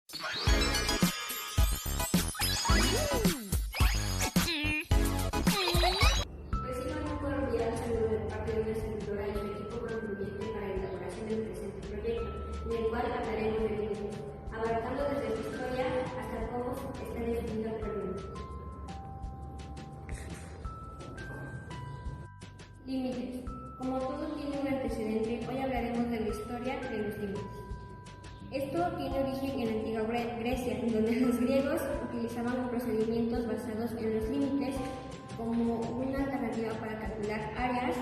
Reciban un cordial saludo de parte de una servidora y su equipo concluyente para la elaboración del presente proyecto, en el cual hablaremos de límites, abarcando desde su historia hasta cómo está definido actualmente. Límites. Como todo tiene un antecedente, hoy hablaremos de la historia de los límites. Esto tiene origen en la antigua Grecia, donde los griegos utilizaban los procedimientos basados en los límites como una alternativa para calcular áreas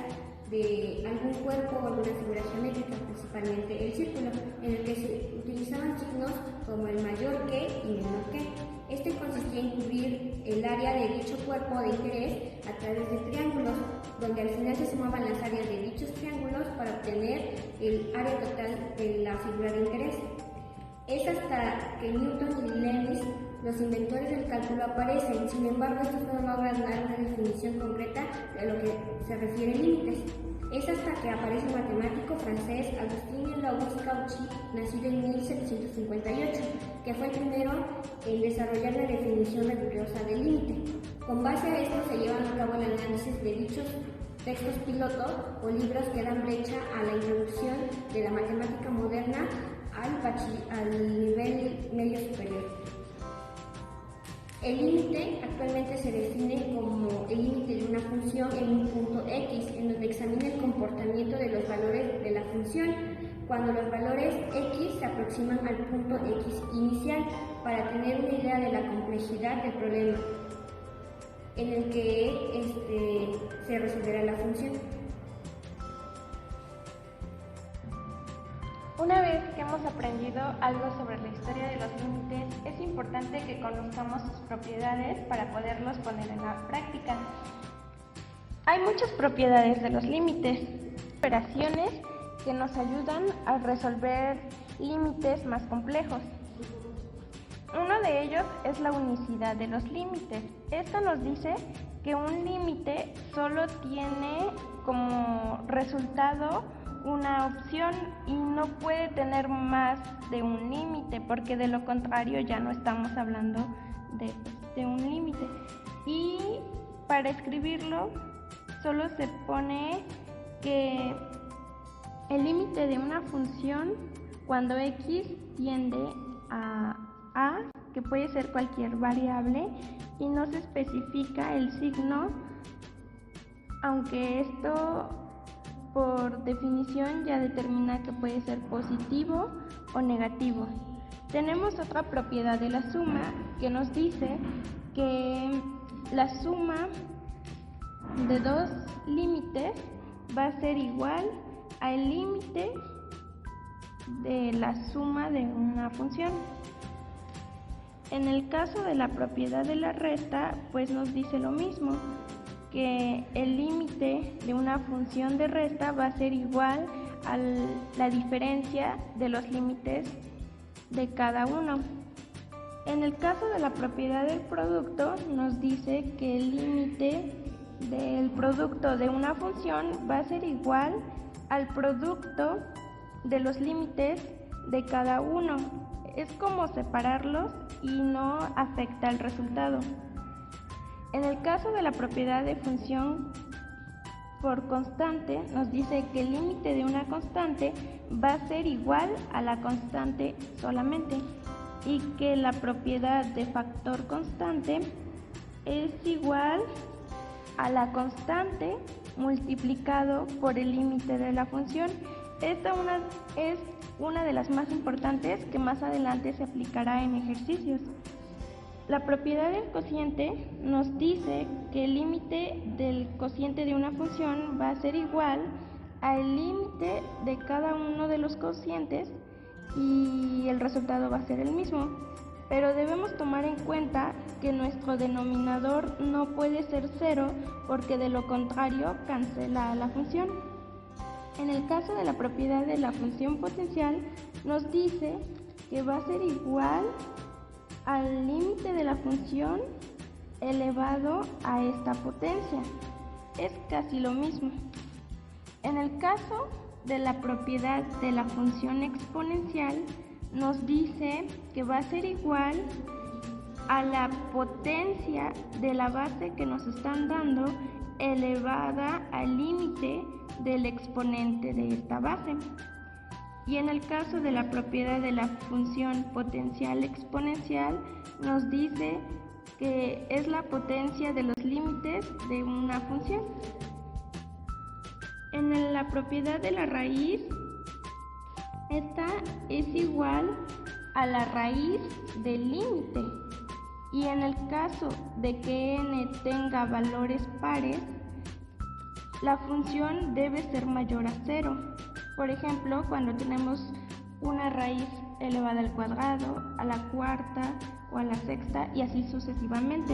de algún cuerpo o alguna figura geométrica, principalmente el círculo, en el que se utilizaban signos como el mayor que y menor que. Este consistía en cubrir el área de dicho cuerpo de interés a través de triángulos, donde al final se sumaban las áreas de dichos triángulos para obtener el área total de la figura de interés. Es hasta que Newton y Leibniz, los inventores del cálculo, aparecen. Sin embargo, estos no logran dar una definición concreta de lo que se refiere a límites. Es hasta que aparece el matemático francés Auguste Cauchy, nacido en 1758, que fue el primero en desarrollar la definición rigurosa del límite. Con base a esto se llevan a cabo el análisis de dichos textos piloto o libros que dan brecha a la introducción de la matemática moderna al nivel medio superior. El límite actualmente se define como el límite de una función en un punto X, en donde examina el comportamiento de los valores de la función, cuando los valores X se aproximan al punto X inicial, para tener una idea de la complejidad del problema en el que se resolverá la función. Una vez que hemos aprendido algo sobre la historia de los límites, es importante que conozcamos sus propiedades para poderlos poner en la práctica. Hay muchas propiedades de los límites, operaciones que nos ayudan a resolver límites más complejos. Uno de ellos es la unicidad de los límites. Esto nos dice que un límite solo tiene como resultado una opción y no puede tener más de un límite, porque de lo contrario ya no estamos hablando de un límite. Y para escribirlo solo se pone que el límite de una función cuando x tiende a a, que puede ser cualquier variable, y no se especifica el signo, aunque esto por definición ya determina que puede ser positivo o negativo. Tenemos otra propiedad de la suma que nos dice que la suma de dos límites va a ser igual al límite de la suma de una función. En el caso de la propiedad de la resta, pues nos dice lo mismo, que el límite de una función de resta va a ser igual a la diferencia de los límites de cada uno. En el caso de la propiedad del producto, nos dice que el límite del producto de una función va a ser igual al producto de los límites de cada uno. Es como separarlos y no afecta el resultado. En el caso de la propiedad de función por constante, nos dice que el límite de una constante va a ser igual a la constante solamente, y que la propiedad de factor constante es igual a la constante multiplicado por el límite de la función. Esta es una de las más importantes, que más adelante se aplicará en ejercicios. La propiedad del cociente nos dice que el límite del cociente de una función va a ser igual al límite de cada uno de los cocientes, y el resultado va a ser el mismo. Pero debemos tomar en cuenta que nuestro denominador no puede ser 0, porque de lo contrario cancela a la función. En el caso de la propiedad de la función potencial, nos dice que va a ser igual al límite de la función elevado a esta potencia. Es casi lo mismo. En el caso de la propiedad de la función exponencial, nos dice que va a ser igual a la potencia de la base que nos están dando elevada al límite del exponente de esta base. Y en el caso de la propiedad de la función potencial exponencial, nos dice que es la potencia de los límites de una función. En la propiedad de la raíz, esta es igual a la raíz del límite. Y en el caso de que n tenga valores pares, la función debe ser mayor a 0. Por ejemplo, cuando tenemos una raíz elevada al cuadrado, a la cuarta o a la sexta y así sucesivamente.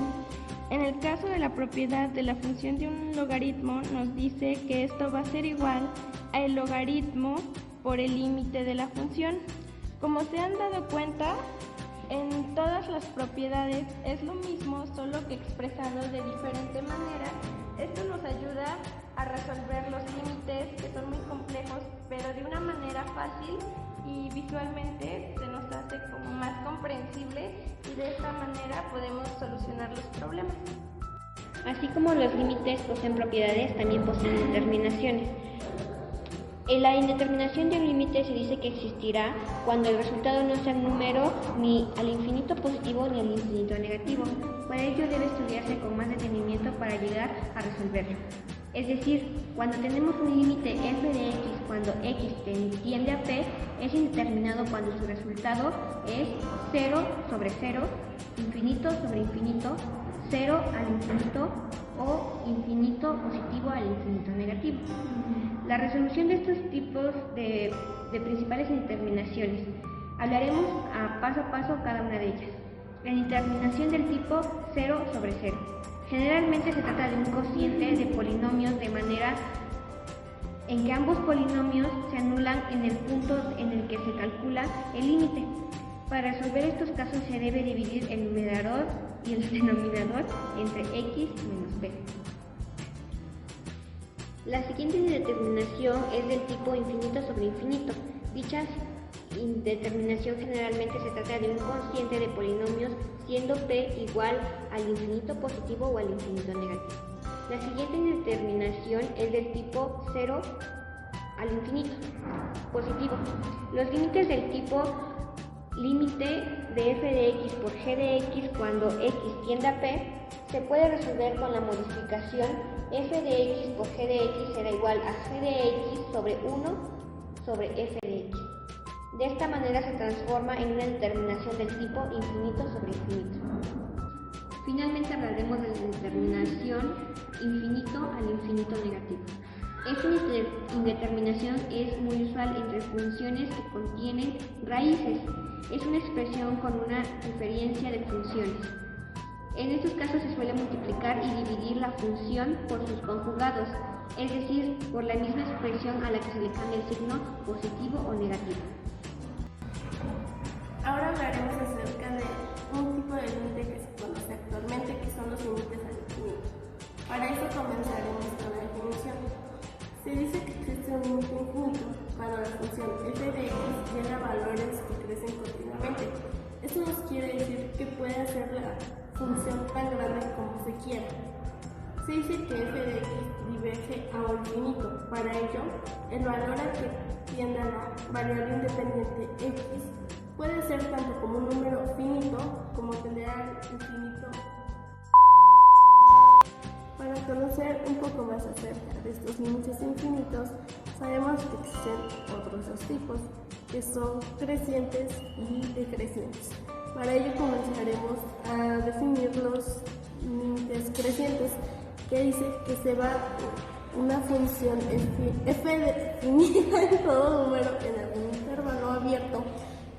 En el caso de la propiedad de la función de un logaritmo, nos dice que esto va a ser igual al logaritmo por el límite de la función. Como se han dado cuenta, en todas las propiedades es lo mismo, solo que expresado de diferente manera. Esto nos ayuda a resolver los límites que son muy complejos, pero de una manera fácil y visualmente se nos hace como más comprensible y de esta manera podemos solucionar los problemas. Así como los límites poseen propiedades, también poseen determinaciones. En la indeterminación de un límite se dice que existirá cuando el resultado no sea un número ni al infinito positivo ni al infinito negativo. Para ello debe estudiarse con más detenimiento para llegar a resolverlo. Es decir, cuando tenemos un límite f de x cuando x tiende a p, es indeterminado cuando su resultado es 0 sobre 0, infinito sobre infinito, 0 al infinito o infinito positivo al infinito negativo. La resolución de estos tipos de principales indeterminaciones. Hablaremos paso a paso cada una de ellas. La indeterminación del tipo 0 sobre 0. Generalmente se trata de un cociente de polinomios de manera en que ambos polinomios se anulan en el punto en el que se calcula el límite. Para resolver estos casos se debe dividir el numerador y el denominador entre x menos b. La siguiente indeterminación es del tipo infinito sobre infinito. Dicha indeterminación generalmente se trata de un cociente de polinomios siendo p igual al infinito positivo o al infinito negativo. La siguiente indeterminación es del tipo 0 al infinito positivo. Los límites del tipo límite de f de x por g de x cuando x tiende a p se puede resolver con la modificación f de x por g de x será igual a g de x sobre 1 sobre f de x. De esta manera se transforma en una determinación del tipo infinito sobre infinito. Finalmente hablaremos de la determinación infinito al infinito negativo. Esta indeterminación es muy usual entre funciones que contienen raíces. Es una expresión con una diferencia de funciones. En estos casos se suele multiplicar y dividir la función por sus conjugados, es decir, por la misma expresión a la que se le cambia el signo positivo o negativo. Ahora hablaremos acerca de un tipo de límite que se conoce actualmente, que son los límites al infinito. Para eso comenzaremos con la definición. Se dice que existe un límite infinito cuando la función f de x llega a valores que crecen continuamente. Esto nos quiere decir que puede hacer la función tan grande como se quiera. Se dice que f de x diverge a un infinito. Para ello, el valor al que tiende a la variable independiente x puede ser tanto como un número finito como tender al infinito. Para conocer un poco más acerca de estos límites infinitos, sabemos que existen otros dos tipos, que son crecientes y decrecientes. Para ello comenzaremos a definir los límites crecientes, que dice que se va una función f definida en todo número en algún intervalo abierto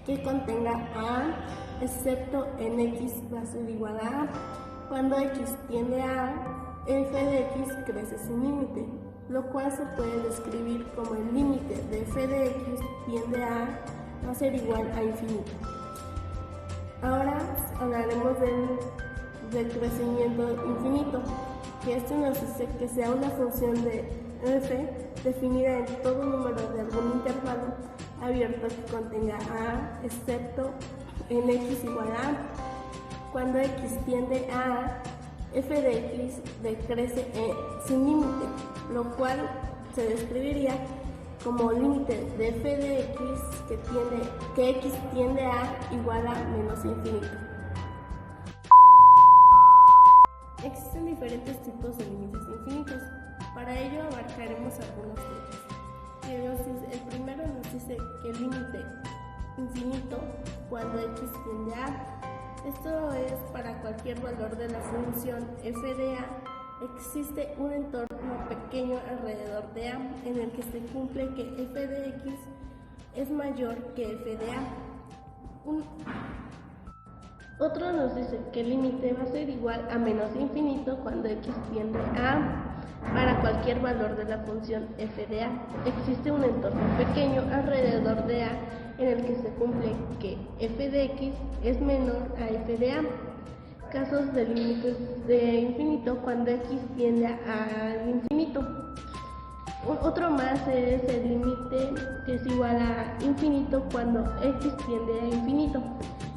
que contenga a, excepto en x va a ser igual a. Cuando x tiende a, f de x crece sin límite, lo cual se puede describir como el límite de f de x tiende a va a ser igual a infinito. Ahora hablaremos del crecimiento infinito, que esto nos dice que sea una función de f definida en todo número de algún intervalo abierto que contenga a, excepto en x igual a a. Cuando x tiende a a, f de x decrece sin límite, lo cual se describiría como límite de f de x que x tiende a igual a menos infinito. Existen diferentes tipos de límites infinitos. Para ello abarcaremos algunos tipos. El primero nos dice que el límite infinito cuando x tiende a a. Esto es para cualquier valor de la función f de a. Existe un entorno pequeño alrededor de a en el que se cumple que f de x es mayor que f de a. Otro nos dice que el límite va a ser igual a menos infinito cuando x tiende a a. Para cualquier valor de la función f de a, existe un entorno pequeño alrededor de a en el que se cumple que f de x es menor a f de a. Casos de límites de infinito cuando x tiende al infinito. Otro más es el límite que es igual a infinito cuando x tiende a infinito.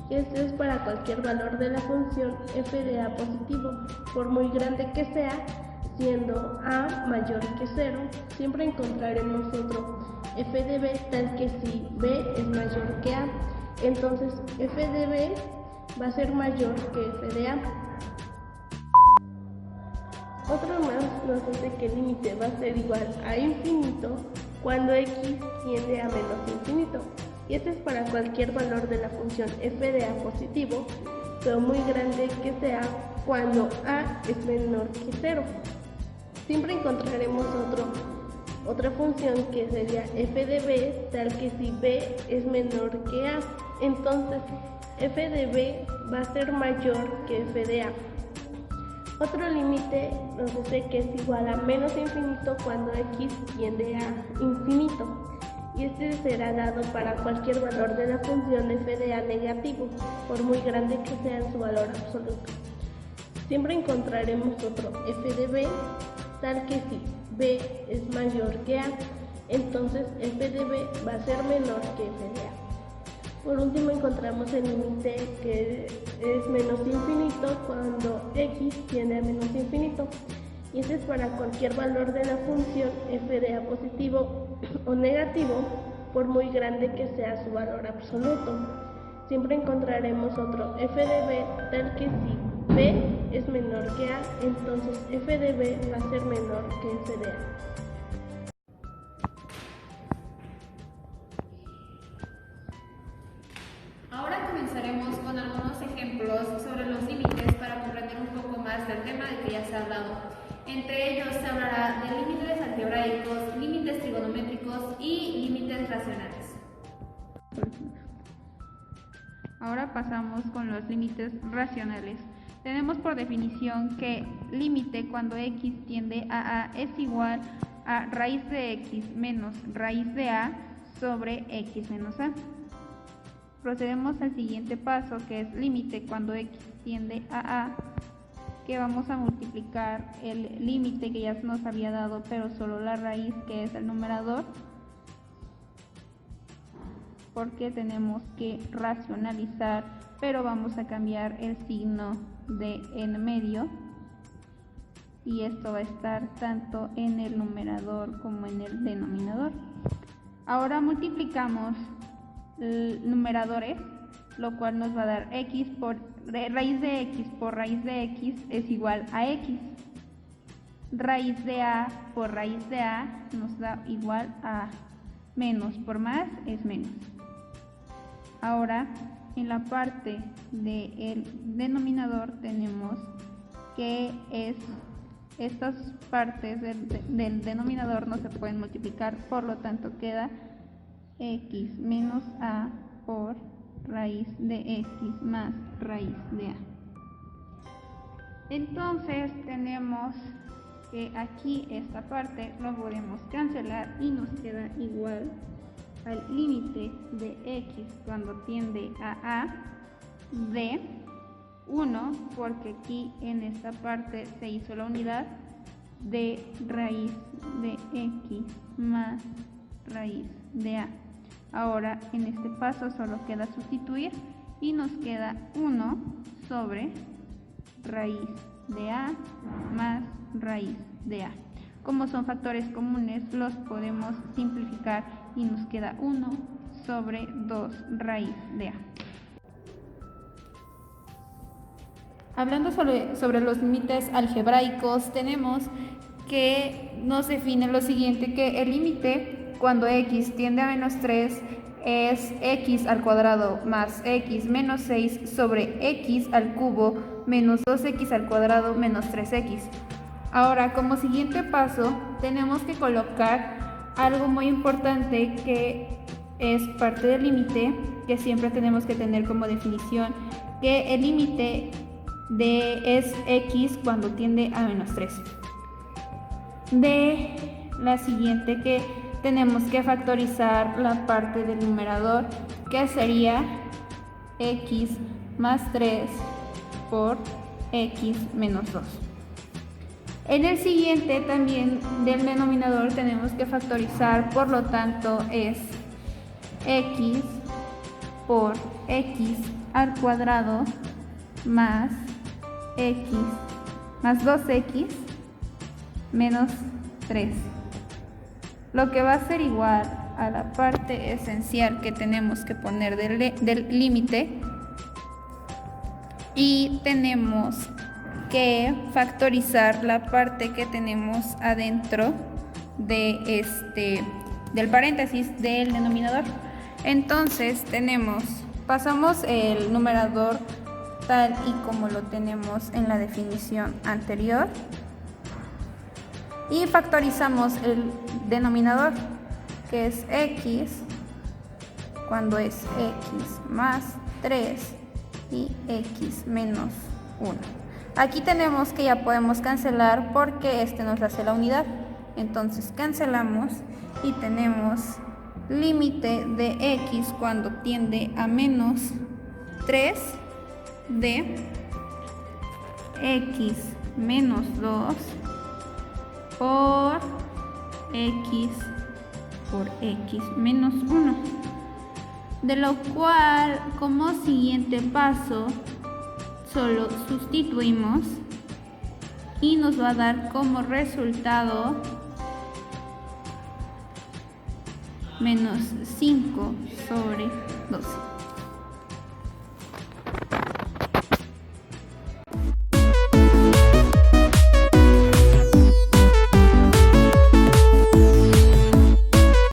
Este es para cualquier valor de la función f de a positivo, por muy grande que sea, siendo a mayor que 0. Siempre encontraremos otro f de b tal que si b es mayor que a, entonces f de b va a ser mayor que f de a. Otro más nos dice que el límite va a ser igual a infinito cuando x tiende a menos infinito. Y este es para cualquier valor de la función f de a positivo, pero muy grande que sea cuando a es menor que 0. Siempre encontraremos otra función que sería f de b tal que si b es menor que a, entonces f de b va a ser mayor que f de a. Otro límite nos dice que es igual a menos infinito cuando x tiende a infinito, y este será dado para cualquier valor de la función f de a negativo, por muy grande que sea en su valor absoluto. Siempre encontraremos otro f de b tal que si b es mayor que a, entonces f de b va a ser menor que f de a. Por último encontramos el límite que es menos infinito cuando x tiende a menos infinito, y este es para cualquier valor de la función f de a positivo o negativo, por muy grande que sea su valor absoluto. Siempre encontraremos otro f de b tal que si b es menor que a, entonces f de b va a ser menor que f de a. Ahora comenzaremos con algunos ejemplos sobre los límites para comprender un poco más del tema del que ya se ha hablado. Entre ellos se hablará de límites algebraicos, límites trigonométricos y límites racionales. Ahora pasamos con los límites racionales. Tenemos por definición que límite cuando x tiende a a es igual a raíz de x menos raíz de a sobre x menos a. Procedemos al siguiente paso, que es límite cuando x tiende a a, que vamos a multiplicar el límite que ya se nos había dado, pero solo la raíz, que es el numerador, porque tenemos que racionalizar, pero vamos a cambiar el signo de en medio, y esto va a estar tanto en el numerador como en el denominador. Ahora multiplicamos numeradores, lo cual nos va a dar x por raíz de x por raíz de x es igual a x. Raíz de a por raíz de a nos da igual a menos por más es menos. Ahora en la parte del denominador tenemos que estas partes del denominador no se pueden multiplicar, por lo tanto queda x menos a por raíz de x más raíz de a. Entonces tenemos que aquí esta parte lo podemos cancelar y nos queda igual al límite de x cuando tiende a a de 1, porque aquí en esta parte se hizo la unidad de raíz de x más raíz de a. Ahora en este paso solo queda sustituir y nos queda 1 sobre raíz de A más raíz de A. Como son factores comunes, los podemos simplificar y nos queda 1 sobre 2 raíz de A. Hablando sobre los límites algebraicos, tenemos que nos define lo siguiente, que el límite cuando x tiende a menos 3 es x al cuadrado más x menos 6 sobre x al cubo menos 2x al cuadrado menos 3x. Ahora, como siguiente paso, tenemos que colocar algo muy importante que es parte del límite, que siempre tenemos que tener como definición, que el límite es x cuando tiende a menos 3. De la siguiente, que tenemos que factorizar la parte del numerador, que sería x más 3 por x menos 2. En el siguiente también del denominador tenemos que factorizar, por lo tanto es x por x al cuadrado más x más 2x menos 3, lo que va a ser igual a la parte esencial que tenemos que poner del límite, y tenemos que factorizar la parte que tenemos adentro de del paréntesis del denominador. Entonces pasamos el numerador tal y como lo tenemos en la definición anterior y factorizamos el denominador, que es x cuando es x más 3 y x menos 1. Aquí tenemos que ya podemos cancelar porque nos hace la unidad. Entonces cancelamos y tenemos límite de x cuando tiende a menos 3 de x menos 2 por x menos 1, de lo cual como siguiente paso solo sustituimos y nos va a dar como resultado menos 5 sobre 12.